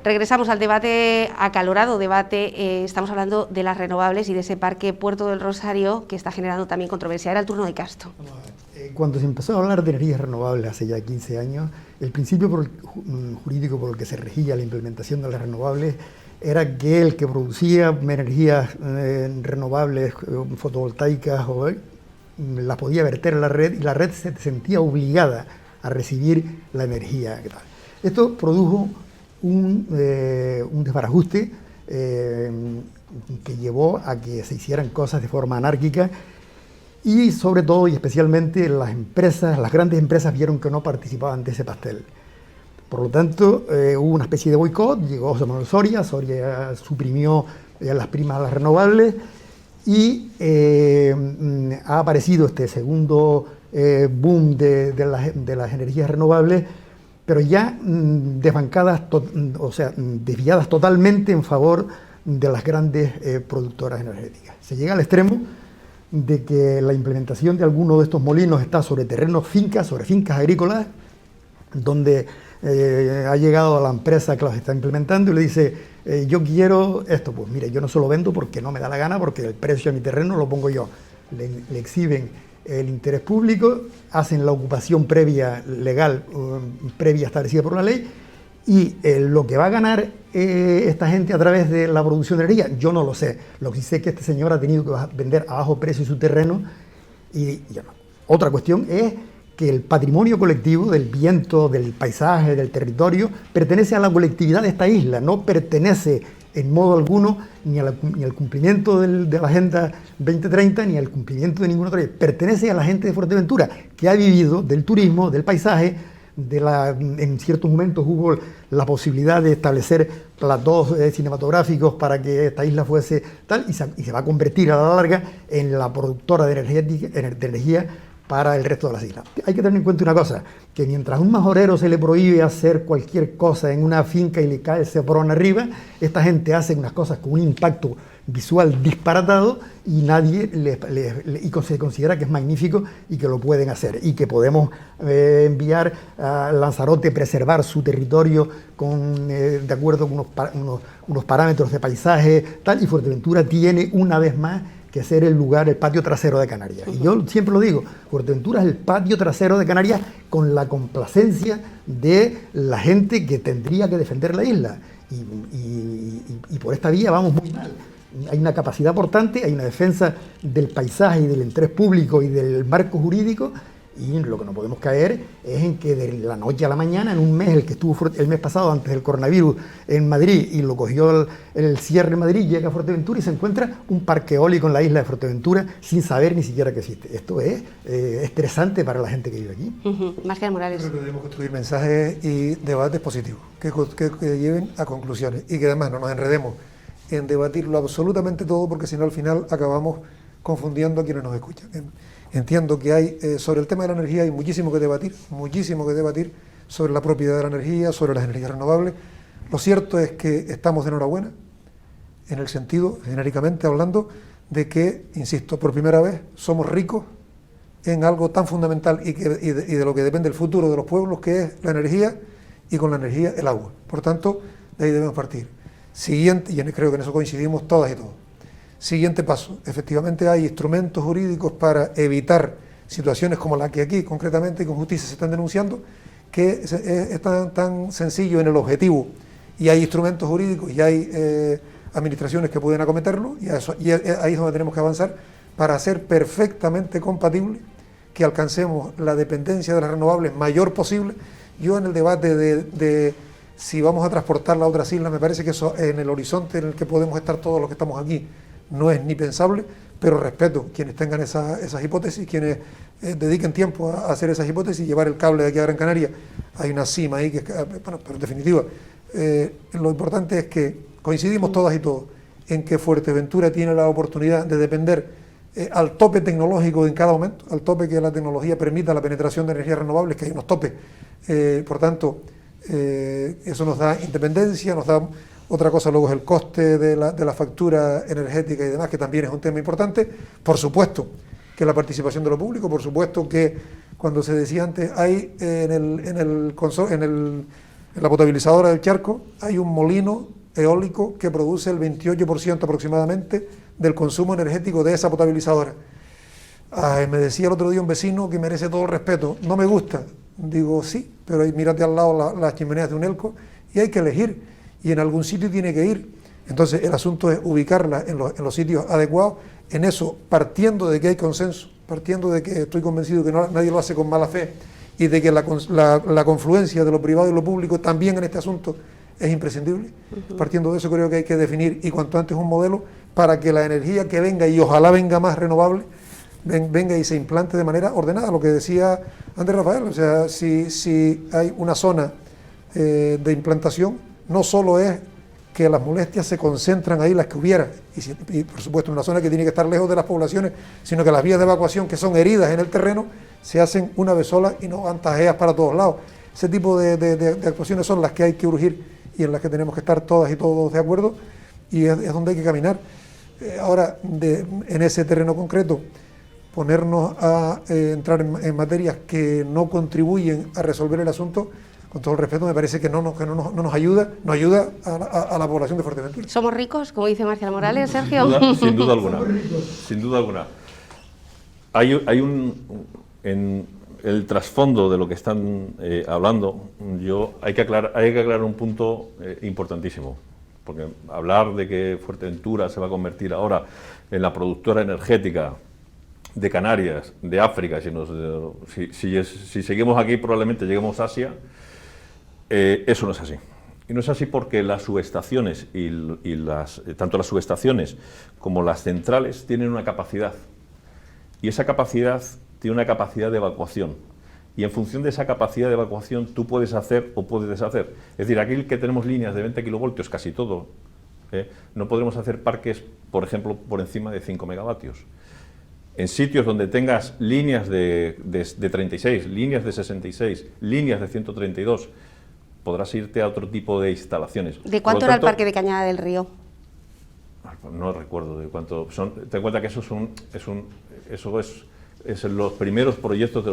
Regresamos al debate, acalorado debate, estamos hablando de las renovables y de ese parque Puerto del Rosario que está generando también controversia. Era el turno de Castro. Cuando se empezó a hablar de energías renovables hace ya 15 años, el principio jurídico por el que se regía la implementación de las renovables era que el que producía energías renovables, fotovoltaicas, las podía verter en la red y la red se sentía obligada a recibir la energía. Esto produjo un desbarajuste que llevó a que se hicieran cosas de forma anárquica y sobre todo y especialmente las grandes empresas vieron que no participaban de ese pastel. Por lo tanto, hubo una especie de boicot, llegó José Manuel Soria suprimió las primas a las renovables y ha aparecido este segundo boom de las energías renovables, pero ya desbancadas, desviadas totalmente en favor de las grandes productoras energéticas. Se llega al extremo de que la implementación de algunos de estos molinos está sobre terrenos, sobre fincas agrícolas, donde ha llegado a la empresa que los está implementando y le dice, yo quiero esto, pues mire, yo no se lo vendo porque no me da la gana, porque el precio de mi terreno lo pongo yo. Le exhiben el interés público, hacen la ocupación previa legal, previa establecida por la ley, y lo que va a ganar esta gente a través de la producción de energía, yo no lo sé. Lo que sí sé es que este señor ha tenido que vender a bajo precio su terreno. Y otra cuestión es que el patrimonio colectivo del viento, del paisaje, del territorio, pertenece a la colectividad de esta isla, no pertenece en modo alguno ni al cumplimiento de la Agenda 2030 ni al cumplimiento de ninguna otra ley. Pertenece a la gente de Fuerteventura, que ha vivido del turismo, del paisaje, en ciertos momentos hubo la posibilidad de establecer platós cinematográficos para que esta isla fuese tal, y se va a convertir a la larga en la productora de energía para el resto de las islas. Hay que tener en cuenta una cosa, que mientras a un majorero se le prohíbe hacer cualquier cosa en una finca y le cae el cebrón arriba, esta gente hace unas cosas con un impacto visual disparatado y nadie se considera que es magnífico y que lo pueden hacer y que podemos enviar a Lanzarote preservar su territorio de acuerdo con unos parámetros de paisaje tal, y Fuerteventura tiene una vez más que ser el patio trasero de Canarias. Y yo siempre lo digo, Fuerteventura es el patio trasero de Canarias con la complacencia de la gente que tendría que defender la isla. Y por esta vía vamos muy mal. Hay una capacidad importante, hay una defensa del paisaje y del interés público y del marco jurídico, y lo que no podemos caer es en que de la noche a la mañana, en un mes, el que estuvo el mes pasado antes del coronavirus en Madrid y lo cogió el cierre en Madrid, llega a Fuerteventura y se encuentra un parque eólico en la isla de Fuerteventura sin saber ni siquiera que existe. Esto es estresante para la gente que vive aquí. Máscara Morales. Creo que debemos construir mensajes y debates positivos que lleven a conclusiones y que además no nos enredemos en debatirlo absolutamente todo, porque si no al final acabamos confundiendo a quienes nos escuchan. Entiendo que hay, sobre el tema de la energía hay muchísimo que debatir sobre la propiedad de la energía, sobre las energías renovables. Lo cierto es que estamos de enhorabuena, en el sentido, genéricamente hablando, de que, insisto, por primera vez somos ricos en algo tan fundamental y de lo que depende el futuro de los pueblos, que es la energía, y con la energía el agua. Por tanto, de ahí debemos partir. Siguiente, y creo que en eso coincidimos todas y todos. Siguiente paso, efectivamente hay instrumentos jurídicos para evitar situaciones como la que aquí concretamente con justicia se están denunciando, que es tan sencillo en el objetivo, y hay instrumentos jurídicos y hay administraciones que pueden acometerlo, y ahí es donde tenemos que avanzar para hacer perfectamente compatible que alcancemos la dependencia de las renovables mayor posible. Yo en el debate de si vamos a transportarla a otras islas, me parece que eso en el horizonte en el que podemos estar todos los que estamos aquí no es ni pensable, pero respeto quienes tengan esas hipótesis, quienes dediquen tiempo a hacer esas hipótesis y llevar el cable de aquí a Gran Canaria. Hay una cima ahí bueno, pero en definitiva, lo importante es que coincidimos todas y todos en que Fuerteventura tiene la oportunidad de depender al tope tecnológico en cada momento, al tope que la tecnología permita la penetración de energías renovables, que hay unos topes. Por tanto, eso nos da independencia, nos da Otra cosa luego es el coste de la factura energética y demás, que también es un tema importante. Por supuesto que la participación de lo público, por supuesto que cuando se decía antes, hay en la potabilizadora del Charco, hay un molino eólico que produce el 28% aproximadamente del consumo energético de esa potabilizadora. Me decía el otro día un vecino que merece todo el respeto, no me gusta. Digo, sí, pero mírate al lado las chimeneas de Unelco y hay que elegir, y en algún sitio tiene que ir. Entonces el asunto es ubicarla en los sitios adecuados, en eso partiendo de que hay consenso, partiendo de que estoy convencido que nadie lo hace con mala fe, y de que la confluencia de lo privado y lo público también en este asunto es imprescindible. Partiendo de eso creo que hay que definir, y cuanto antes, un modelo para que la energía que venga, y ojalá venga más renovable, venga y se implante de manera ordenada, lo que decía Andrés Rafael. O sea, si hay una zona de implantación, no solo es que las molestias se concentran ahí, las que hubiera, y por supuesto en una zona que tiene que estar lejos de las poblaciones, sino que las vías de evacuación, que son heridas en el terreno, se hacen una vez sola y no van tajeas para todos lados. Ese tipo de actuaciones son las que hay que urgir y en las que tenemos que estar todas y todos de acuerdo, y es donde hay que caminar. Ahora, en ese terreno concreto, ponernos a entrar en materias que no contribuyen a resolver el asunto, con todo el respeto, me parece que no nos ayuda, no ayuda a la población de Fuerteventura. ¿Somos ricos, como dice Marcial Morales, Sergio? Sin duda alguna, sin duda alguna. Hay en el trasfondo de lo que están hablando, hay que aclarar un punto importantísimo, porque hablar de que Fuerteventura se va a convertir ahora en la productora energética de Canarias, de África, si seguimos aquí probablemente lleguemos a Asia. Eso no es así. Y no es así porque las subestaciones tanto las subestaciones como las centrales tienen una capacidad, y esa capacidad tiene una capacidad de evacuación, y en función de esa capacidad de evacuación tú puedes hacer o puedes deshacer. Es decir, aquí que tenemos líneas de 20 kilovoltios, casi todo, no podremos hacer parques, por ejemplo, por encima de 5 megavatios. En sitios donde tengas líneas de 36, líneas de 66, líneas de 132, podrás irte a otro tipo de instalaciones. ¿De cuánto era el parque de Cañada del Río? No recuerdo de cuánto son. Ten en cuenta que eso es los primeros proyectos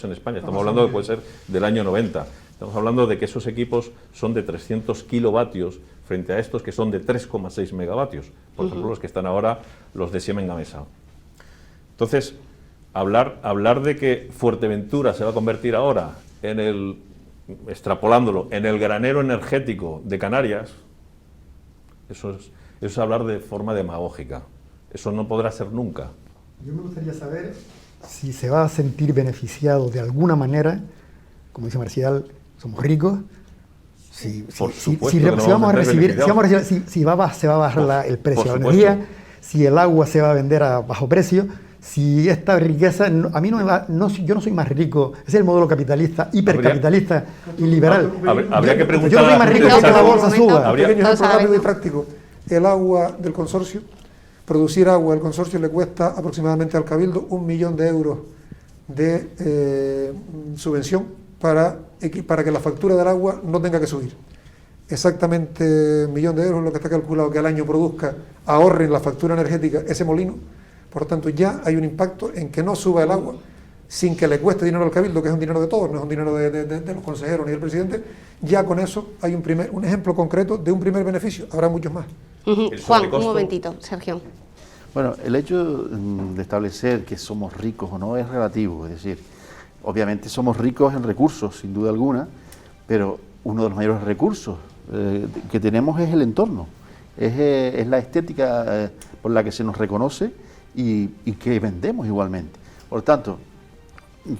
en España. Estamos hablando que puede ser del año 90. Estamos hablando de que esos equipos son de 300 kilovatios frente a estos que son de 3,6 megavatios. Por ejemplo, los que están ahora, los de Siemens Gamesa. Entonces, hablar de que Fuerteventura se va a convertir ahora extrapolándolo, en el granero energético de Canarias, eso es hablar de forma demagógica. Eso no podrá ser nunca. Yo me gustaría saber si se va a sentir beneficiado de alguna manera, como dice Marcial, somos ricos, si se va a bajar el precio de la energía, si el agua se va a vender a bajo precio, si esta riqueza, a mí yo no soy más rico, es el modelo capitalista, hipercapitalista y liberal. Habría que preguntar. Yo no soy más rico que la bolsa suba. Un pequeño ejemplo rápido y práctico. El agua del consorcio, producir agua del consorcio le cuesta aproximadamente al Cabildo 1 millón de euros de subvención para que la factura del agua no tenga que subir. Exactamente 1 millón de euros es lo que está calculado que al año produzca, ahorre en la factura energética ese molino. Por lo tanto, ya hay un impacto en que no suba el agua sin que le cueste dinero al Cabildo, que es un dinero de todos, no es un dinero de los consejeros ni del presidente. Ya con eso hay un ejemplo concreto de un primer beneficio. Habrá muchos más. Juan, un momentito, Sergio. Bueno, el hecho de establecer que somos ricos o no es relativo. Es decir, obviamente somos ricos en recursos, sin duda alguna, pero uno de los mayores recursos que tenemos es el entorno, es la estética por la que se nos reconoce y que vendemos igualmente. Por lo tanto,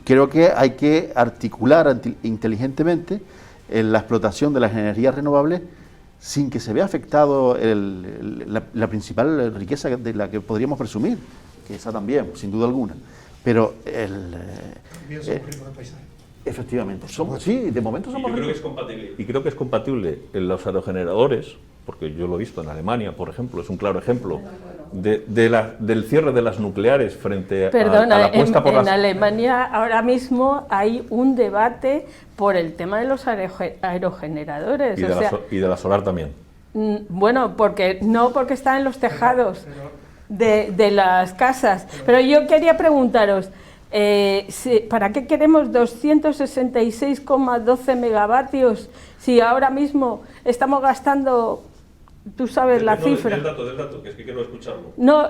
creo que hay que articular inteligentemente la explotación de las energías renovables sin que se vea afectado la principal riqueza de la que podríamos presumir, que esa también, sin duda alguna. Pero También somos ricos en paisaje. efectivamente, sí, de momento somos ricos. Y creo que es compatible en los aerogeneradores, porque yo lo he visto en Alemania, por ejemplo, es un claro ejemplo del cierre de las nucleares frente a la apuesta por en Alemania ahora mismo hay un debate por el tema de los aerogeneradores. Y de la solar también. Bueno, porque está en los tejados de las casas. Pero yo quería preguntaros, ¿para qué queremos 266,12 megavatios si ahora mismo estamos gastando, tú sabes la cifra? Del dato, que es que quiero escucharlo. No,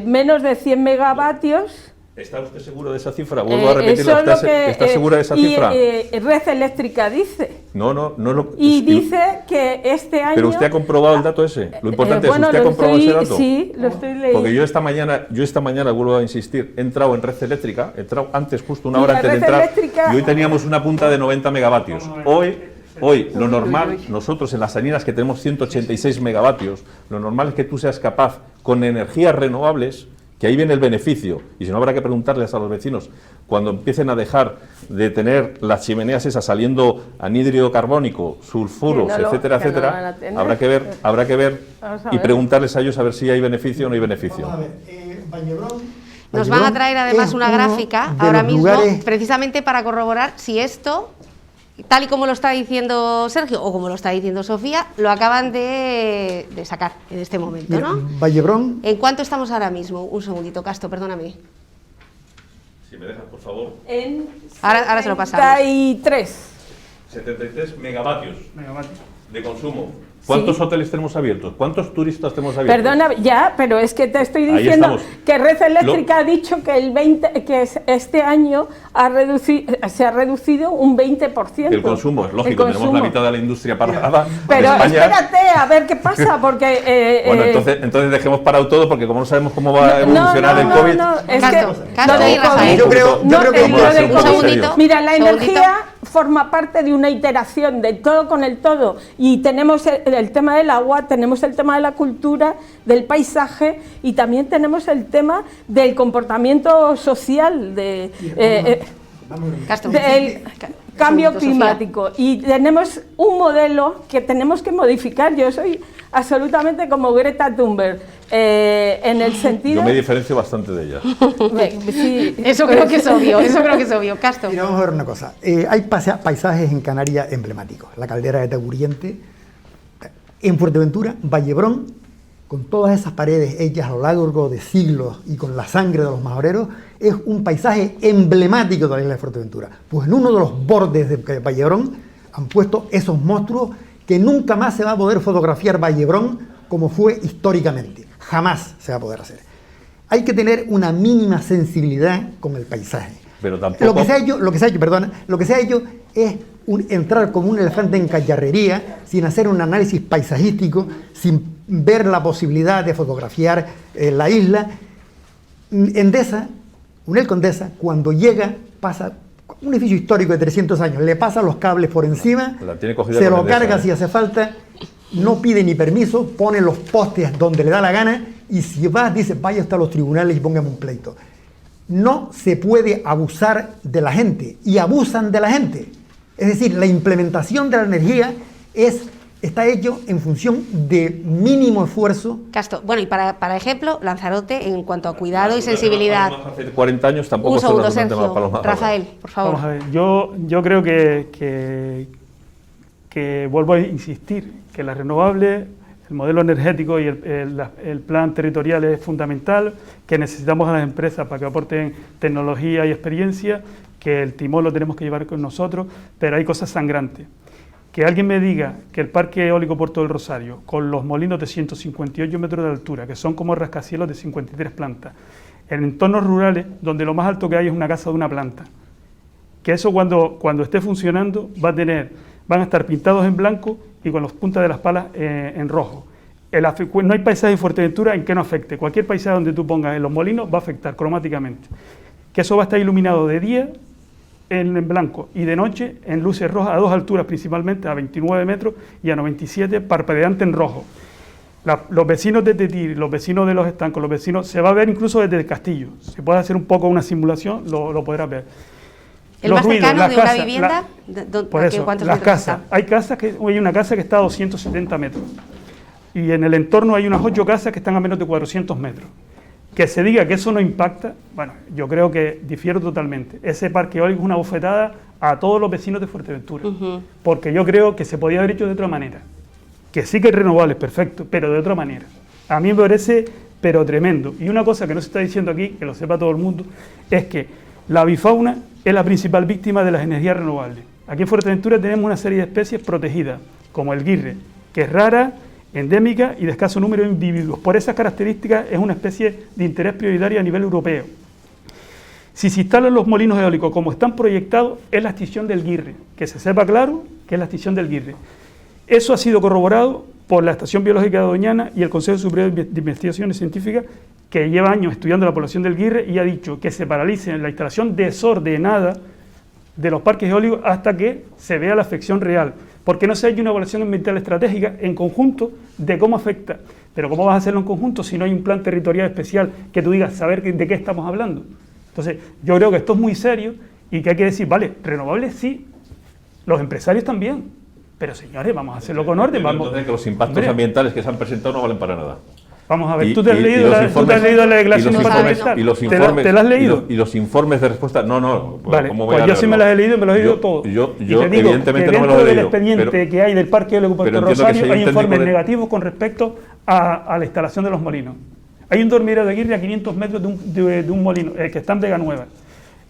menos de 100 megavatios. ¿Está usted seguro de esa cifra? Vuelvo a repetirlo. ¿Está segura de esa cifra? Red Eléctrica dice. No lo... Y dice que este año... ¿Pero usted ha comprobado el dato ese? Lo importante es, ¿usted ha comprobado ese dato? Sí, lo estoy leyendo. Porque yo esta mañana, vuelvo a insistir, he entrado en Red Eléctrica, he entrado antes, justo una hora antes de entrar, y hoy teníamos una punta de 90 megavatios. Hoy, lo normal, nosotros en las Salinas que tenemos 186 megavatios, lo normal es que tú seas capaz, con energías renovables, que ahí viene el beneficio, y si no habrá que preguntarles a los vecinos, cuando empiecen a dejar de tener las chimeneas esas saliendo anhídrido carbónico, sulfuros, etcétera, habrá que ver y preguntarles a ellos a ver si hay beneficio o no hay beneficio. Vamos a ver, Vallebrón Nos van a traer además una gráfica ahora mismo, precisamente para corroborar si esto, tal y como lo está diciendo Sergio o como lo está diciendo Sofía, lo acaban de sacar en este momento, ¿no? Vallebrón. ¿En cuánto estamos ahora mismo? Un segundito, Casto, perdóname. Si me dejas, por favor. Ahora se lo pasamos. 73 megavatios de consumo. ¿Cuántos hoteles tenemos abiertos? ¿Cuántos turistas tenemos abiertos? Perdona, ya, pero es que te estoy diciendo que Red Eléctrica ha dicho que este año se ha reducido un 20%. El consumo, es lógico, tenemos la mitad de la industria parada. Pero espérate, a ver qué pasa, porque... bueno, entonces dejemos parado todo, porque como no sabemos cómo va a evolucionar el COVID... Yo creo que... Mira, la energía forma parte de una iteración de todo con el todo, y tenemos el tema del agua, tenemos el tema de la cultura, del paisaje, y también tenemos el tema del comportamiento social, del cambio climático, y tenemos un modelo que tenemos que modificar. Yo soy absolutamente como Greta Thunberg, en el sentido... Yo me diferencio bastante de ella. Sí, eso creo que es obvio, Casto. Mira, vamos a ver una cosa. Hay paisajes en Canarias emblemáticos. La caldera de Taguriente, en Fuerteventura, Vallebrón, con todas esas paredes hechas a lo largo de siglos y con la sangre de los majoreros, es un paisaje emblemático de la isla de Fuerteventura. Pues en uno de los bordes de Vallebrón han puesto esos monstruos que nunca más se va a poder fotografiar Vallebrón como fue históricamente. Jamás se va a poder hacer. Hay que tener una mínima sensibilidad con el paisaje. Pero tampoco... Lo que se ha hecho es entrar como un elefante en cacharrería, sin hacer un análisis paisajístico, sin ver la posibilidad de fotografiar la isla. Endesa, Unel Condesa, cuando llega, pasa un edificio histórico de 300 años, le pasa los cables por encima, se lo carga si hace falta, no pide ni permiso, pone los postes donde le da la gana, y si va, dice, vaya hasta los tribunales y póngame un pleito. No se puede abusar de la gente, y abusan de la gente. Es decir, la implementación de la energía está hecho en función de mínimo esfuerzo. Casto, bueno, y para ejemplo, Lanzarote, en cuanto a cuidado y sensibilidad. Hace 40 años tampoco. Un segundo, Sergio. Rafael, por favor. Vamos a ver, yo creo que vuelvo a insistir, que las renovables, el modelo energético y el plan territorial es fundamental, que necesitamos a las empresas para que aporten tecnología y experiencia, que el timón lo tenemos que llevar con nosotros, pero hay cosas sangrantes. Que alguien me diga que el Parque Eólico Puerto del Rosario, con los molinos de 158 metros de altura, que son como rascacielos de 53 plantas, en entornos rurales donde lo más alto que hay es una casa de una planta, que eso cuando esté funcionando van a estar pintados en blanco y con las puntas de las palas en rojo. No hay paisaje en Fuerteventura en que no afecte. Cualquier paisaje donde tú pongas en los molinos va a afectar cromáticamente. Que eso va a estar iluminado de día en blanco y de noche en luces rojas a dos alturas, principalmente a 29 metros y a 97, parpadeante en rojo. Los vecinos de Tetir, los vecinos de los estancos, los vecinos, se va a ver incluso desde el castillo. Si puede hacer un poco una simulación, lo podrás ver. ¿El más cercano de una vivienda? Por eso, las casas. Hay una casa que está a 270 metros y en el entorno hay unas 8 casas que están a menos de 400 metros. Que se diga que eso no impacta, bueno, yo creo que difiero totalmente. Ese parque eólico es una bofetada a todos los vecinos de Fuerteventura, porque yo creo que se podía haber hecho de otra manera. que sí que es renovable, perfecto, pero de otra manera. A mí me parece, pero tremendo. Y una cosa que no se está diciendo aquí, que lo sepa todo el mundo, es que la avifauna es la principal víctima de las energías renovables. Aquí en Fuerteventura tenemos una serie de especies protegidas, como el guirre, que es rara, endémica y de escaso número de individuos. Por esas características es una especie de interés prioritario a nivel europeo. Si se instalan los molinos eólicos como están proyectados, es la extinción del guirre, que se sepa claro que es la extinción del guirre. Eso ha sido corroborado por la Estación Biológica de Doñana y el Consejo Superior de Investigaciones Científicas, que lleva años estudiando la población del guirre y ha dicho que se paralice la instalación desordenada de los parques eólicos hasta que se vea la afección real, porque no se ha hecho una evaluación ambiental estratégica en conjunto de cómo afecta. Pero ¿cómo vas a hacerlo en conjunto si no hay un plan territorial especial que tú digas saber de qué estamos hablando? Entonces, yo creo que esto es muy serio y que hay que decir, vale, renovables sí, los empresarios también, pero señores, vamos a hacerlo con orden. Vamos. Entonces, que los impactos ambientales que se han presentado no valen para nada. Vamos a ver, ¿tú te has leído la declaración de impacto ambiental? Y los informes, ¿Te la has leído? Y los informes de respuesta, no. Vale, pues yo sí me las he leído y me los he leído todos. Yo y te digo evidentemente que no me los he leído. Dentro del expediente que hay del Parque Eólico Puerto Rosario hay informes negativos con respecto a la instalación de los molinos. Hay un dormidero de guirre a 500 metros de un molino, que está en Vega Nueva.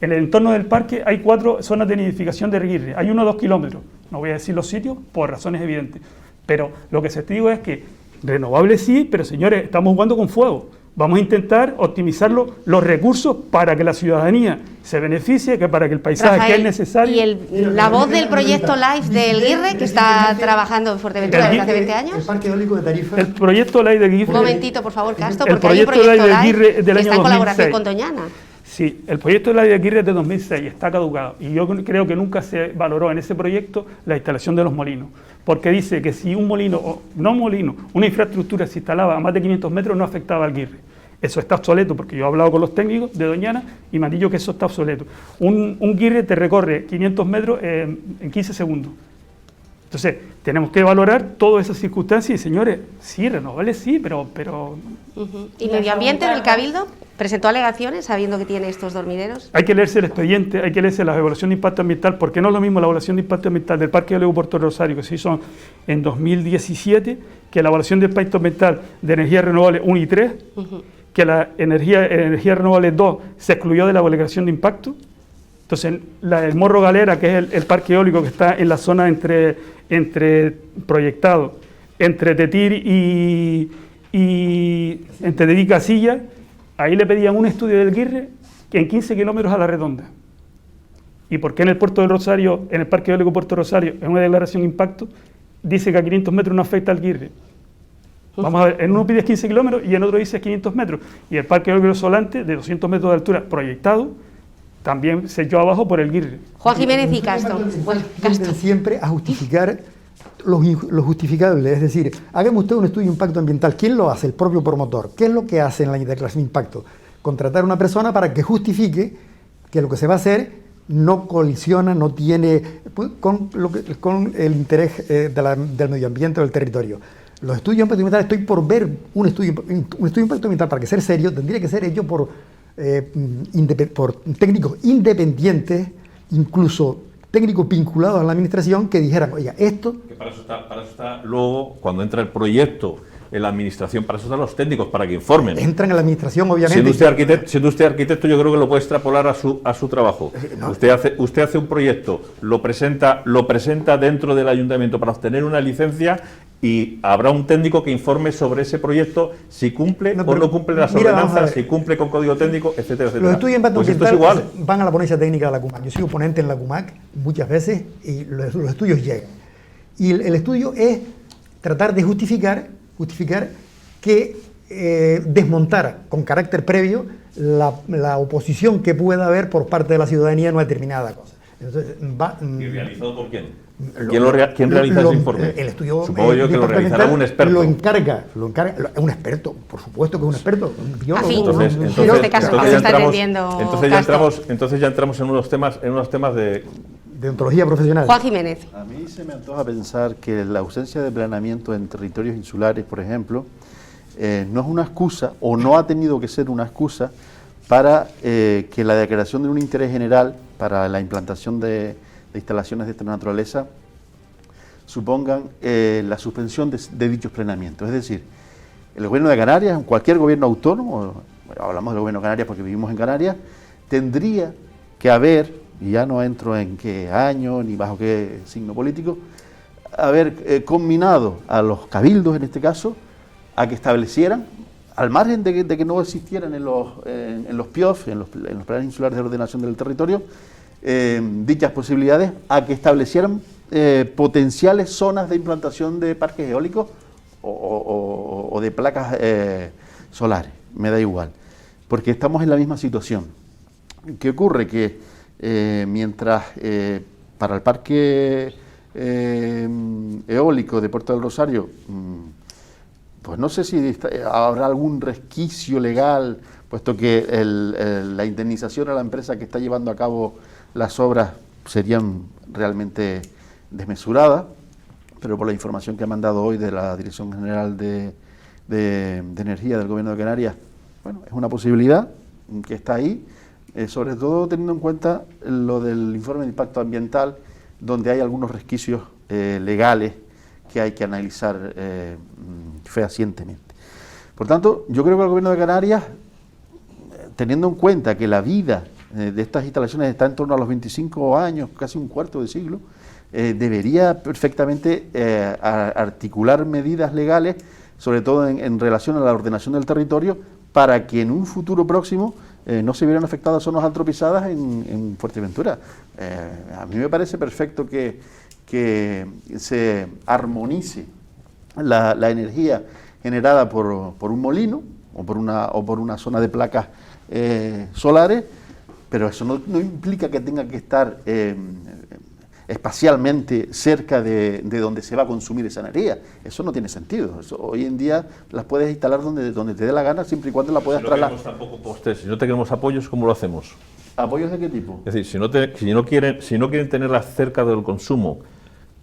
En el entorno del parque hay 4 zonas de nidificación de guirre. Hay 1 o 2 kilómetros. No voy a decir los sitios por razones evidentes. Pero lo que se te digo es que renovables sí, pero señores, estamos jugando con fuego. Vamos a intentar optimizar los recursos para que la ciudadanía se beneficie, que para que el paisaje, Rafael, que es necesario... Y la voz del proyecto LIFE del Guirre, que está trabajando en Fuerteventura desde hace 20 años. El Parque Eólico de Tarifa. El proyecto LIFE de Guirre... Un momentito, por favor, Castro, el porque hay un proyecto proyecto de Guirre LIFE del que año está en colaboración 2006. con Doñana. Sí, el proyecto de la de Aguirre es de 2006, está caducado. Y yo creo que nunca se valoró en ese proyecto la instalación de los molinos. Porque dice que si un molino, o no un molino, una infraestructura se instalaba a más de 500 metros no afectaba al Guirre. Eso está obsoleto, porque yo he hablado con los técnicos de Doñana y me han dicho que eso está obsoleto. Un Guirre te recorre 500 metros en 15 segundos. Entonces, tenemos que valorar todas esas circunstancias y, señores, sí, renovables sí, pero... ¿Y Medio Ambiente del Cabildo presentó alegaciones sabiendo que tiene estos dormideros? Hay que leerse el expediente, hay que leerse la evaluación de impacto ambiental, porque no es lo mismo la evaluación de impacto ambiental del Parque Eólico Puerto Rosario, que se hizo en 2017, que la evaluación de impacto ambiental de energías renovables 1 y 3, que la energía renovable 2 se excluyó de la evaluación de impacto. Entonces, el Morro Galera, que es el parque eólico que está en la zona entre proyectado, entre Tetir y entre Tetir y Casilla, ahí le pedían un estudio del Guirre en 15 kilómetros a la redonda. ¿Y por qué en el puerto del Rosario, en el Parque Eólico Puerto Rosario, en una declaración de impacto, dice que a 500 metros no afecta al Guirre? Vamos a ver, en uno pide 15 kilómetros y en otro dice 500 metros. Y el Parque Eólico Solante, de 200 metros de altura, proyectado, también se echó abajo por el Guirre. Juan Jiménez y Castro. Bueno, Castro. Siempre a justificar lo justificable, es decir, hágame usted un estudio de impacto ambiental. ¿Quién lo hace? El propio promotor. ¿Qué es lo que hace en la declaración de impacto? Contratar a una persona para que justifique que lo que se va a hacer no colisiona, no tiene con el interés del medio ambiente o del territorio. Los estudios de impacto ambiental, estoy por ver un estudio de impacto ambiental, para que sea serio, tendría que ser hecho por técnicos independientes, incluso técnicos vinculados a la administración, que dijeran, oiga, esto... Que para eso está luego, cuando entra el proyecto en la administración, para eso están los técnicos, para que informen. Entran en la administración, obviamente. Siendo usted arquitecto, yo creo que lo puede extrapolar a su trabajo. No. Usted hace un proyecto, lo presenta dentro del ayuntamiento para obtener una licencia y habrá un técnico que informe sobre ese proyecto si cumple o no cumple las ordenanzas, si cumple con código técnico, etcétera, etcétera. Los estudios de impacto pues ambiental van a la ponencia técnica de la CUMAC. Yo soy ponente en la CUMAC muchas veces y los estudios llegan. Y el estudio es tratar de justificar que desmontar con carácter previo la oposición que pueda haber por parte de la ciudadanía a una determinada cosa. Entonces, ¿Y realizado por quién? ¿Quién realiza ese informe? El estudio, supongo yo que lo realizará un experto. Lo encarga un experto, por supuesto que es un experto. Entonces ya entramos en unos temas de ontología profesional. Juan Jiménez. A mí se me antoja pensar que la ausencia de planeamiento en territorios insulares, por ejemplo, no es una excusa, o no ha tenido que ser una excusa, para que la declaración de un interés general para la implantación de instalaciones de esta naturaleza supongan la suspensión de dichos planeamientos. Es decir, el gobierno de Canarias, cualquier gobierno autónomo, hablamos del gobierno de Canarias porque vivimos en Canarias, tendría que haber, y ya no entro en qué año ni bajo qué signo político, haber combinado a los cabildos, en este caso, a que establecieran, al margen de que no existieran en los PIOF, en los planes insulares de ordenación del territorio, dichas posibilidades, a que establecieran potenciales zonas de implantación de parques eólicos o de placas solares, me da igual, porque estamos en la misma situación. ¿Qué ocurre? Que mientras para el parque eólico de Puerto del Rosario, pues no sé si habrá algún resquicio legal, puesto que la indemnización a la empresa que está llevando a cabo las obras serían realmente desmesuradas, pero por la información que ha mandado hoy de la Dirección General de Energía del Gobierno de Canarias, bueno, es una posibilidad que está ahí, sobre todo teniendo en cuenta lo del informe de impacto ambiental, donde hay algunos resquicios legales que hay que analizar fehacientemente. Por tanto, yo creo que el Gobierno de Canarias, teniendo en cuenta que la vida de estas instalaciones está en torno a los 25 años, casi un cuarto de siglo, debería perfectamente articular medidas legales, sobre todo en relación a la ordenación del territorio, para que en un futuro próximo no se vieran afectadas zonas antropizadas en Fuerteventura. A mí me parece perfecto que se armonice la energía generada por un molino o por una zona de placas solares, pero eso no implica que tenga que estar espacialmente cerca de donde se va a consumir esa energía. Eso no tiene sentido. Hoy en día las puedes instalar donde te dé la gana, siempre y cuando la puedas trasladar. Si no queremos tampoco postes, si no tenemos apoyos, ¿cómo lo hacemos? ¿Apoyos de qué tipo? Es decir, si no quieren tenerlas cerca del consumo,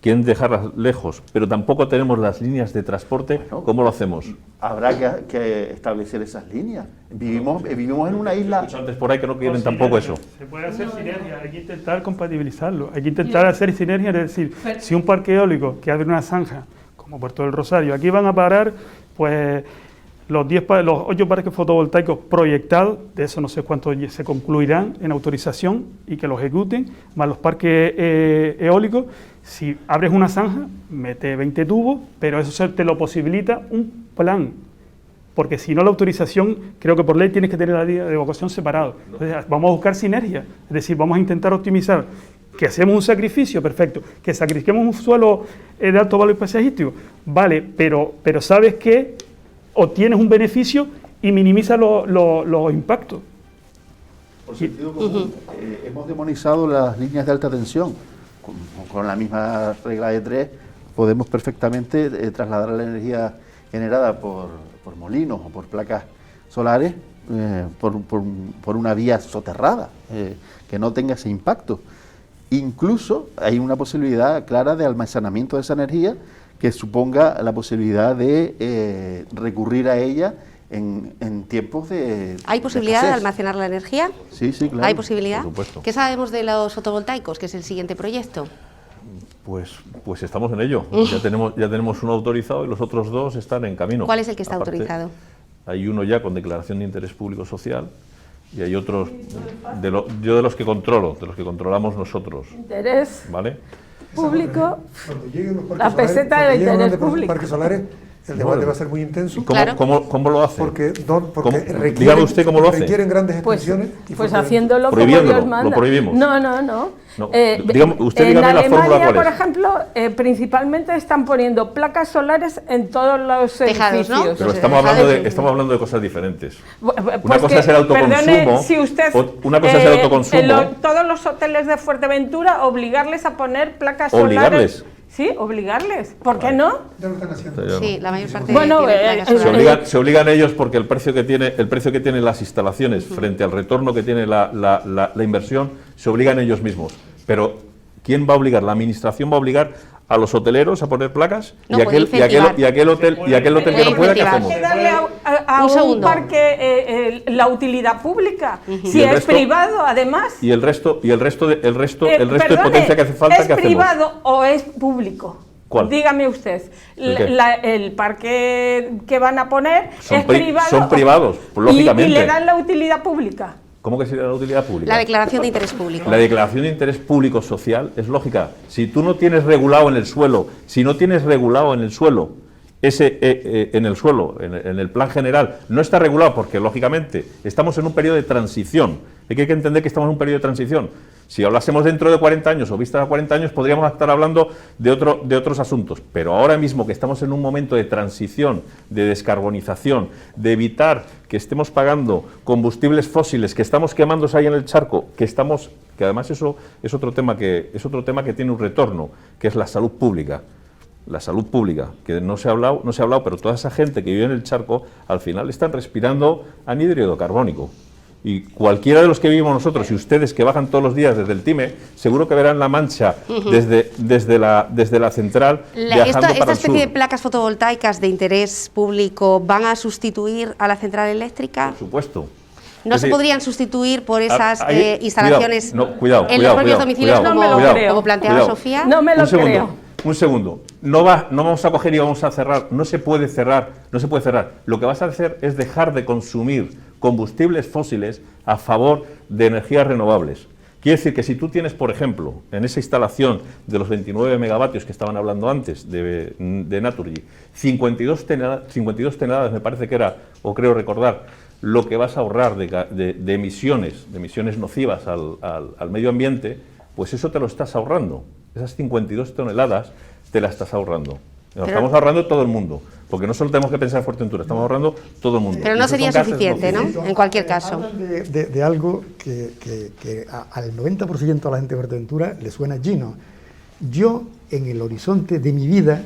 quieren dejarlas lejos, pero tampoco tenemos las líneas de transporte, bueno, ¿cómo lo hacemos? Habrá que establecer esas líneas. Vivimos en una isla... He antes por ahí que no quieren tampoco eso. Se puede hacer sinergia, hay que intentar compatibilizarlo, hay que intentar hacer sinergia, es decir, si un parque eólico que abre una zanja, como Puerto del Rosario, aquí van a parar, pues... los 8 parques fotovoltaicos proyectados, de eso no sé cuántos se concluirán en autorización y que lo ejecuten, más los parques eólicos. Si abres una zanja, mete 20 tubos, pero eso te lo posibilita un plan, porque si no la autorización, creo que por ley tienes que tener la vía de evacuación separado. Entonces vamos a buscar sinergia, es decir, vamos a intentar optimizar. Que hacemos un sacrificio, perfecto, que sacrifiquemos un suelo de alto valor paisajístico, vale, pero ¿sabes qué? Obtienes un beneficio y minimiza los impactos. Por sentido común, hemos demonizado las líneas de alta tensión. Con la misma regla de 3 podemos perfectamente trasladar la energía generada por molinos o por placas solares por una vía soterrada que no tenga ese impacto. Incluso hay una posibilidad clara de almacenamiento de esa energía que suponga la posibilidad de recurrir a ella en tiempos de... ¿Hay posibilidad de almacenar la energía? Sí, claro. ¿Hay posibilidad? Por supuesto. ¿Qué sabemos de los fotovoltaicos, que es el siguiente proyecto? Pues estamos en ello. Ya tenemos uno autorizado y los otros 2 están en camino. ¿Cuál es el que está Aparte, autorizado? Hay uno ya con declaración de interés público social y hay otros, yo de los que controlamos nosotros. Interés. ¿Vale? Público, Cuando lleguen los parques la solares, peseta del interés los público. parques solares, el debate va a ser muy intenso. ¿Cómo lo hace? Porque dígame usted cómo lo hace. Requieren grandes extensiones. Pues haciéndolo como Dios manda. ¿Lo prohibimos? No. Usted dígame la fórmula cuál es. por ejemplo, principalmente están poniendo placas solares en todos los Tejados, ¿no? edificios. Pero estamos hablando de cosas diferentes. Una cosa es el autoconsumo. Perdone, si usted, una cosa es el autoconsumo. Todos los hoteles de Fuerteventura, obligarles a poner placas ¿Obligarles? solares. Sí, obligarles. ¿Por qué no? Ya lo están haciendo. Sí, la mayor parte Bueno, tiene placas solares. Se obligan ellos porque el precio que tienen las instalaciones frente al retorno que tiene la inversión, se obligan ellos mismos. Pero ¿quién va a obligar? ¿La administración va a obligar a los hoteleros a poner placas? No, y aquel hotel que no pueda, ¿qué hacemos? Hay que darle a un parque la utilidad pública. Si es privado, además. Y el resto de Perdone, potencia que hace falta, ¿qué hacemos? ¿es privado o es público? ¿Cuál? Dígame usted, el parque que van a poner es privado. Son privados, lógicamente. ¿Y le dan la utilidad pública? ¿Cómo que sería la utilidad pública? La declaración de interés público. La declaración de interés público social es lógica. Si tú no tienes regulado en el suelo, en el plan general, no está regulado porque, lógicamente, estamos en un periodo de transición. Hay que entender que estamos en un periodo de transición. Si hablásemos dentro de 40 años o vistas a 40 años, podríamos estar hablando de otros asuntos. Pero ahora mismo que estamos en un momento de transición, de descarbonización, de evitar que estemos pagando combustibles fósiles, que estamos quemándose ahí en el charco, que además eso es otro tema que tiene un retorno, que es la salud pública. La salud pública, que no se ha hablado, pero toda esa gente que vive en el charco, al final están respirando anhídrido carbónico. Y cualquiera de los que vivimos nosotros, y ustedes que bajan todos los días desde el Time, seguro que verán la mancha desde la central viajando para el ¿Esta especie sur. de placas fotovoltaicas de interés público van a sustituir a la central eléctrica? Por supuesto. ¿No se podrían sustituir por esas hay, instalaciones en los propios domicilios como planteaba Sofía? No me lo creo. Un segundo, no vamos a coger y vamos a cerrar, no se puede cerrar. Lo que vas a hacer es dejar de consumir combustibles fósiles a favor de energías renovables. Quiere decir que si tú tienes, por ejemplo, en esa instalación de los 29 megavatios que estaban hablando antes de Naturgy, 52 toneladas me parece que era, o creo recordar, lo que vas a ahorrar de emisiones nocivas al medio ambiente, pues eso te lo estás ahorrando. Esas 52 toneladas te las estás ahorrando. Estamos ahorrando todo el mundo, porque no solo tenemos que pensar en Fuerteventura, estamos ahorrando todo el mundo. Pero no sería suficiente, ¿no? En cualquier caso. Hablan de algo que al 90% de la gente de Fuerteventura le suena chino. Yo, en el horizonte de mi vida,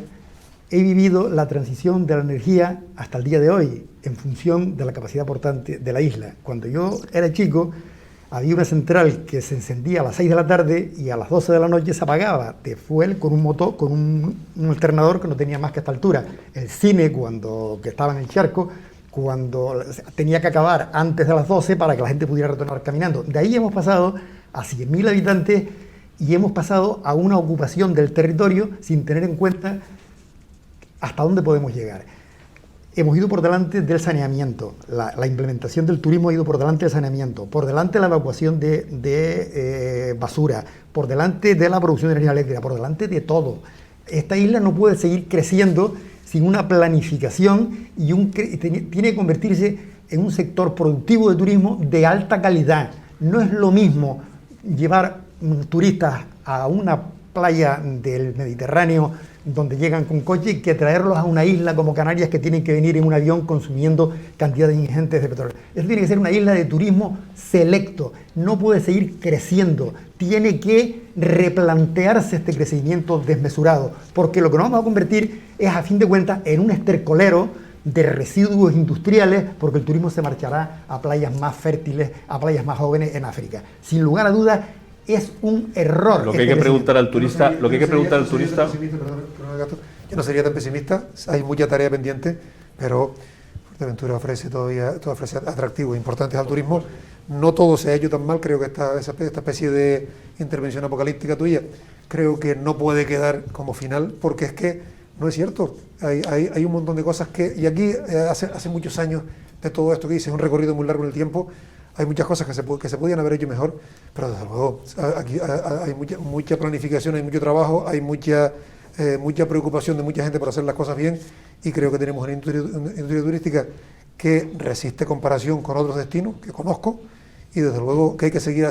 he vivido la transición de la energía hasta el día de hoy, en función de la capacidad portante de la isla. Cuando yo era chico, había una central que se encendía a las 6 de la tarde y a las 12 de la noche se apagaba de fuel con un motor, con un alternador que no tenía más que esta altura. El cine, que estaba en el charco, cuando tenía que acabar antes de las 12 para que la gente pudiera retornar caminando. De ahí hemos pasado a 100.000 habitantes y hemos pasado a una ocupación del territorio sin tener en cuenta hasta dónde podemos llegar. Hemos ido por delante del saneamiento, la implementación del turismo ha ido por delante del saneamiento, por delante de la evacuación de basura, por delante de la producción de energía eléctrica, por delante de todo. Esta isla no puede seguir creciendo sin una planificación y tiene que convertirse en un sector productivo de turismo de alta calidad. No es lo mismo llevar turistas a una playa del Mediterráneo donde llegan con coche que traerlos a una isla como Canarias que tienen que venir en un avión consumiendo cantidades ingentes de petróleo. Eso tiene que ser una isla de turismo selecto, no puede seguir creciendo, tiene que replantearse este crecimiento desmesurado, porque lo que nos vamos a convertir es a fin de cuentas en un estercolero de residuos industriales, porque el turismo se marchará a playas más fértiles, a playas más jóvenes en África. Sin lugar a dudas, es un error. Lo que hay que preguntar al turista, yo no sería tan pesimista, hay mucha tarea pendiente, pero Fuerteventura ofrece atractivos importantes al turismo. No todo se ha hecho tan mal, creo que esta especie de intervención apocalíptica tuya, creo que no puede quedar como final, porque es que no es cierto. Hay un montón de cosas y aquí hace muchos años de todo esto que dices, un recorrido muy largo en el tiempo. Hay muchas cosas que se podían haber hecho mejor, pero desde luego aquí hay mucha planificación, hay mucho trabajo, hay mucha preocupación de mucha gente por hacer las cosas bien, y creo que tenemos una industria turística que resiste comparación con otros destinos que conozco, y desde luego que hay que seguir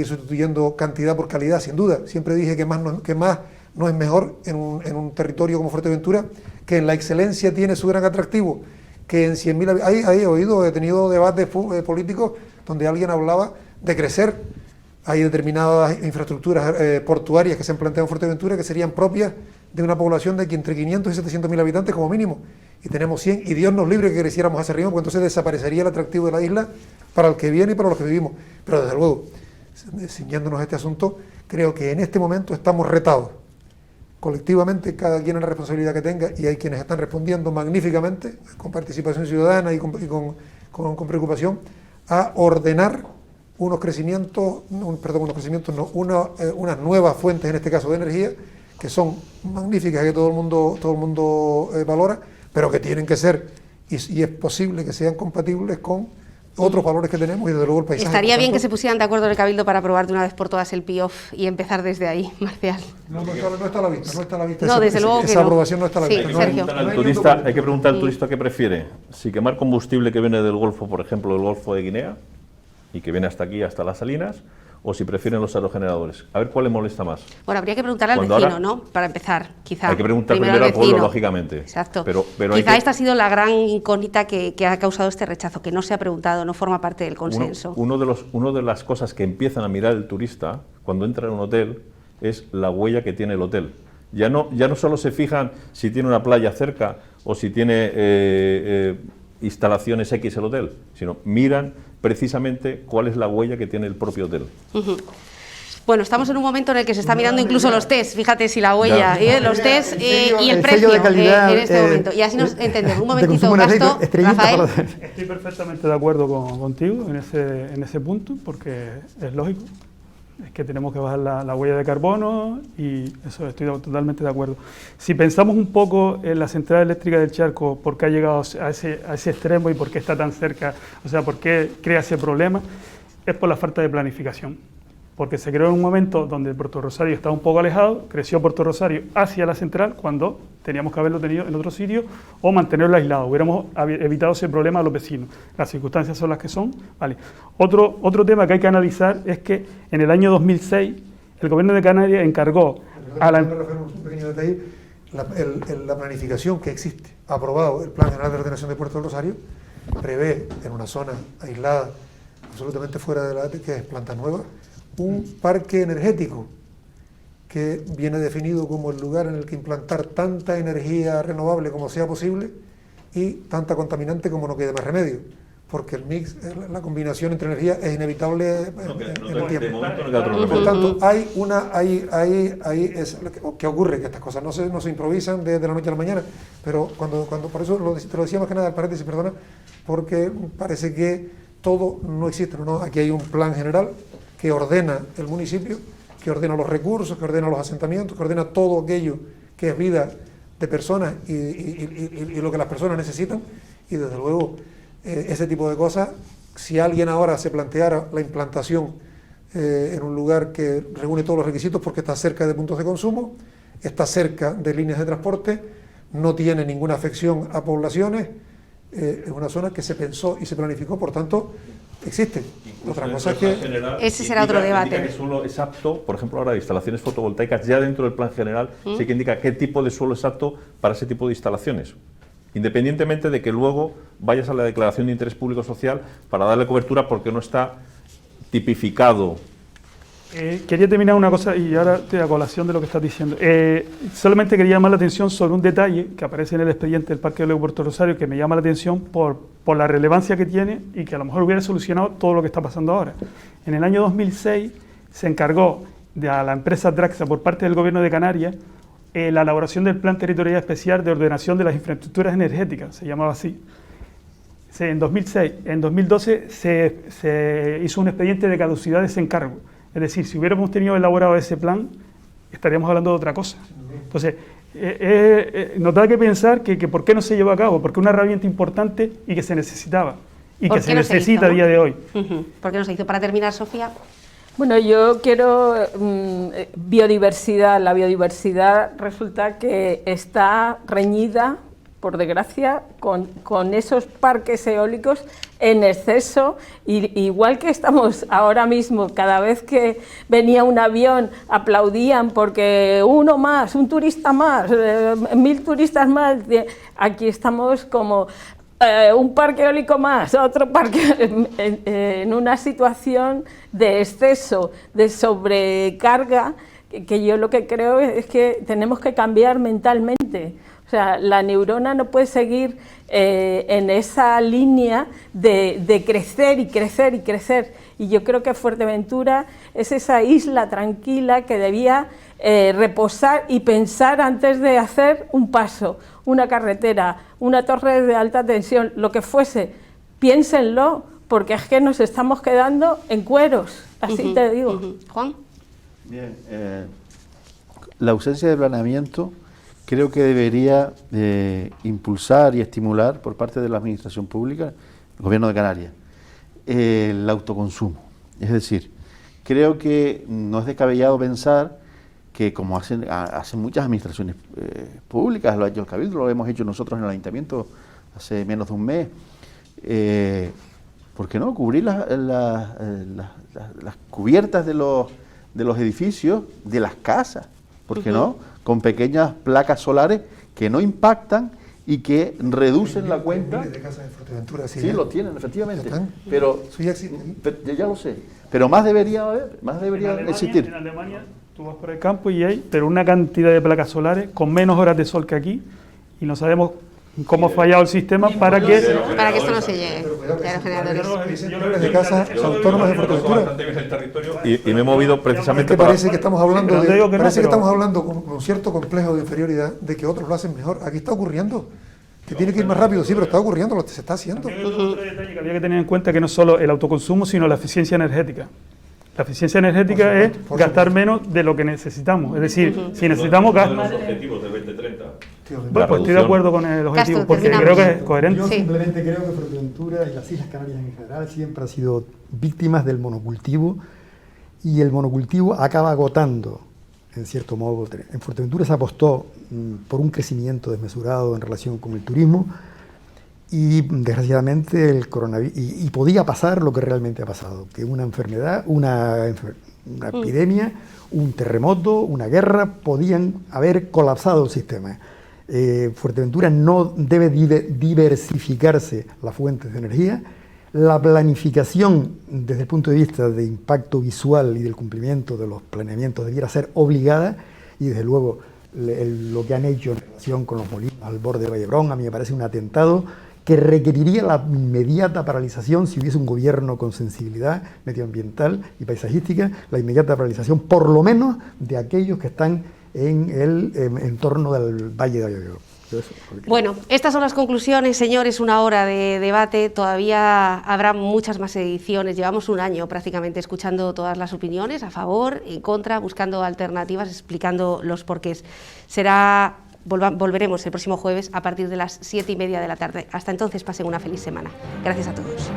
sustituyendo cantidad por calidad, sin duda. Siempre dije que más no es mejor en un territorio como Fuerteventura, que en la excelencia tiene su gran atractivo, que en 100.000... he tenido debates políticos donde alguien hablaba de crecer. Hay determinadas infraestructuras portuarias que se han planteado en Fuerteventura que serían propias de una población de entre 500 y 700.000 habitantes como mínimo. Y tenemos 100, y Dios nos libre que creciéramos hacia arriba, porque entonces desaparecería el atractivo de la isla para el que viene y para los que vivimos. Pero desde luego, ciñéndonos a este asunto, creo que en este momento estamos retados. Colectivamente, cada quien en la responsabilidad que tenga, y hay quienes están respondiendo magníficamente, con participación ciudadana y con preocupación, a ordenar unas nuevas fuentes, en este caso de energía, que son magníficas, que todo el mundo valora, pero que tienen que ser, y es posible que sean compatibles con otros valores que tenemos y desde luego el paisaje. Estaría bien que se pusieran de acuerdo en el Cabildo para aprobar de una vez por todas el PIOF y empezar desde ahí, Marcial. No está a la vista, No, desde luego que esa aprobación no está a la vista. Hay que preguntar al turista qué prefiere, si quemar combustible que viene del Golfo, por ejemplo, del Golfo de Guinea, y que viene hasta aquí, hasta las Salinas, o si prefieren los aerogeneradores. A ver cuál le molesta más. Bueno, habría que preguntarle al vecino, ¿no? Para empezar, quizá. Hay que preguntar primero al pueblo, lógicamente. Exacto. Pero quizá esta ha sido la gran incógnita que ha causado este rechazo, que no se ha preguntado, no forma parte del consenso. Una de las cosas que empiezan a mirar el turista cuando entra en un hotel es la huella que tiene el hotel. Ya no solo se fijan si tiene una playa cerca o si tiene instalaciones X el hotel, sino miran precisamente cuál es la huella que tiene el propio hotel. Bueno, estamos en un momento en el que se está mirando incluso los test, fíjate si la huella, los test y el precio de calidad, en este momento. Y así nos entendemos. Un momentito, Gasto, Rafael. Estoy perfectamente de acuerdo contigo en ese punto, porque es lógico. Es que tenemos que bajar la huella de carbono y eso estoy totalmente de acuerdo. Si pensamos un poco en la central eléctrica del Charco, por qué ha llegado a ese extremo y por qué está tan cerca, o sea, por qué crea ese problema, es por la falta de planificación. Porque se creó en un momento donde Puerto Rosario estaba un poco alejado, creció Puerto Rosario hacia la central cuando teníamos que haberlo tenido en otro sitio o mantenerlo aislado. Hubiéramos evitado ese problema a los vecinos. Las circunstancias son las que son. Vale. Otro tema que hay que analizar es que en el año 2006 el Gobierno de Canarias encargó a la... Un pequeño detalle, la planificación que existe, aprobado el Plan General de Ordenación de Puerto Rosario, prevé en una zona aislada, absolutamente fuera de la que es Planta Nueva, un parque energético que viene definido como el lugar en el que implantar tanta energía renovable como sea posible y tanta contaminante como no quede más remedio, porque el mix, la combinación entre energía es inevitable en el tiempo. Por tanto, ¿qué ocurre? Que estas cosas no se improvisan de la noche a la mañana, pero por eso te lo decía más que nada, paréntesis, perdona, porque parece que todo no existe, no, aquí hay un plan general que ordena el municipio, que ordena los recursos, que ordena los asentamientos, que ordena todo aquello que es vida de personas y lo que las personas necesitan, y desde luego ese tipo de cosas, si alguien ahora se planteara la implantación en un lugar que reúne todos los requisitos porque está cerca de puntos de consumo, está cerca de líneas de transporte, no tiene ninguna afección a poblaciones, es una zona que se pensó y se planificó, por tanto, existe. Otra cosa es que... Ese será otro debate. Que suelo es apto, por ejemplo, ahora de instalaciones fotovoltaicas, ya dentro del plan general sí que indica qué tipo de suelo es apto para ese tipo de instalaciones. Independientemente de que luego vayas a la declaración de interés público social para darle cobertura porque no está tipificado. Quería terminar una cosa y ahora estoy a colación de lo que estás diciendo. Solamente quería llamar la atención sobre un detalle que aparece en el expediente del Parque Eólico Puerto Rosario que me llama la atención por la relevancia que tiene y que a lo mejor hubiera solucionado todo lo que está pasando ahora. En el año 2006 se encargó a la empresa Draxa por parte del Gobierno de Canarias la elaboración del Plan Territorial Especial de Ordenación de las Infraestructuras Energéticas, se llamaba así. En 2006, en 2012 se hizo un expediente de caducidad de ese encargo. Es decir, si hubiéramos tenido elaborado ese plan, estaríamos hablando de otra cosa. Entonces, nos da que pensar que por qué no se llevó a cabo, porque es una herramienta importante y que se necesitaba, y que se necesita a día de hoy. ¿Por qué no se hizo? Para terminar, Sofía. Bueno, yo quiero biodiversidad. La biodiversidad resulta que está reñida, por desgracia, con esos parques eólicos en exceso, igual que estamos ahora mismo, cada vez que venía un avión aplaudían porque uno más, un turista más, 1000 turistas más, aquí estamos como un parque eólico más, otro parque, en una situación de exceso, de sobrecarga, que yo lo que creo es que tenemos que cambiar mentalmente. O sea, la neurona no puede seguir en esa línea de crecer y crecer y crecer. Y yo creo que Fuerteventura es esa isla tranquila que debía reposar y pensar antes de hacer un paso, una carretera, una torre de alta tensión, lo que fuese. Piénsenlo, porque es que nos estamos quedando en cueros, así te digo. Juan. Bien, la ausencia de planeamiento creo que debería impulsar y estimular por parte de la Administración Pública, el Gobierno de Canarias, el autoconsumo. Es decir, creo que no es descabellado pensar que, como hacen muchas administraciones públicas, lo ha hecho el Cabildo, lo hemos hecho nosotros en el Ayuntamiento hace menos de un mes, ¿por qué no cubrir las cubiertas de los edificios, de las casas? ¿Por qué no? Con pequeñas placas solares que no impactan y que reducen la cuenta. De casas de Fuerteventura, sí, lo tienen, efectivamente. Pero ya lo sé. Pero más debería haber, más debería existir. En Alemania tú vas por el campo y hay una cantidad de placas solares con menos horas de sol que aquí, y no sabemos cómo ha fallado el sistema para que esto no se llegue. Los de casas autónomas de Fuerteventura. Y me he movido precisamente parece que estamos hablando con un cierto complejo de inferioridad de que otros lo hacen mejor. Aquí está ocurriendo. Que tiene que ir más rápido, sí, pero está ocurriendo, lo que se está haciendo. Otro detalle que había que tener en cuenta, que no solo el autoconsumo, sino la eficiencia energética. La eficiencia energética es gastar menos de lo que necesitamos. Es decir, si necesitamos gastar... los objetivos del 2030. Bueno, pues estoy de acuerdo con el objetivo, porque creo que es coherente. Yo simplemente creo que Fuerteventura y las Islas Canarias en general siempre han sido víctimas del monocultivo, y el monocultivo acaba agotando, en cierto modo. En Fuerteventura se apostó por un crecimiento desmesurado en relación con el turismo, y desgraciadamente el coronavirus, y podía pasar lo que realmente ha pasado, que una enfermedad, una epidemia, un terremoto, una guerra, podían haber colapsado el sistema. Fuerteventura no debe diversificarse las fuentes de energía. La planificación desde el punto de vista de impacto visual y del cumplimiento de los planeamientos debiera ser obligada, y desde luego lo que han hecho en relación con los molinos al borde de Vallebrón a mí me parece un atentado que requeriría la inmediata paralización si hubiese un gobierno con sensibilidad medioambiental y paisajística, la inmediata paralización por lo menos de aquellos que están en el entorno del Valle de Vallebrón. Bueno, estas son las conclusiones, señores, una hora de debate, todavía habrá muchas más ediciones, llevamos un año prácticamente escuchando todas las opiniones, a favor, en contra, buscando alternativas, explicando los porqués. Volveremos el próximo jueves a partir de las 7:30 de la tarde. Hasta entonces, pasen una feliz semana. Gracias a todos.